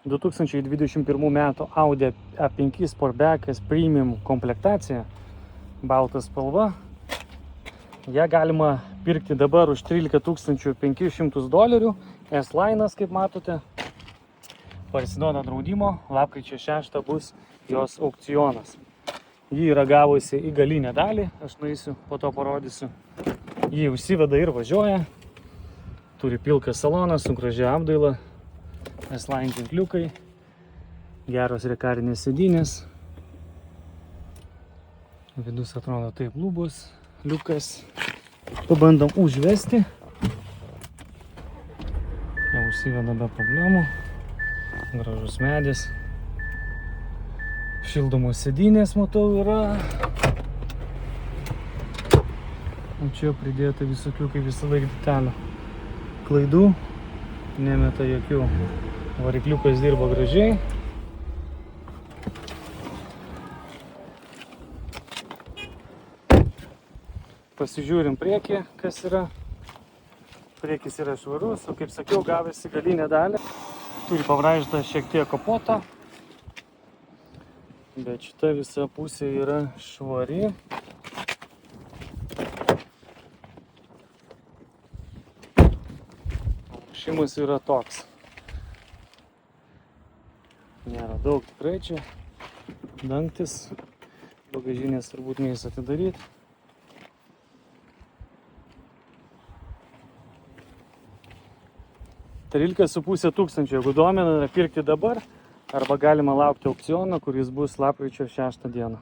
2021 metų Audi A5 Sportback Premium komplektacija, balta spalva. Ją galima pirkti dabar už $13 500. S-Line'as, kaip matote, parsiduoda draudimo, lapkričio 6 bus jos aukcionas. Ji yra gavusi į galinę dalį, aš nueisiu, po to parodysiu. Ji užsiveda ir važiuoja, turi pilką saloną su gražia apdaila, S-Line tinkliukai, geros rekarinės sėdynės. Vidus atrodo taip, lubos, liukas. Pabandom užvesti. Jau užsiveda be problemų. Gražus medis. Šildomos sėdynės, matau, yra. O čia pridėta visokių, kaip visą laiką, detalių. Klaidų. Nemeta jokių. Varikliukas dirba gražiai. Pasižiūrim priekį, kas yra. Priekis yra švarus, o kaip sakiau, gavęs į galinę dalį. Turi pavraižtą šiek tiek kapotą. Bet šita visa pusė yra švari. Šimas yra toks. Nėra daug tikrai čia. Dangtis. Bagažinės turbūt neįs atidaryti. 13,5 tūkstančių, jeigu domina, pirkti dabar, arba galima laukti aukciono, kuris bus lapkričio 6 dieną.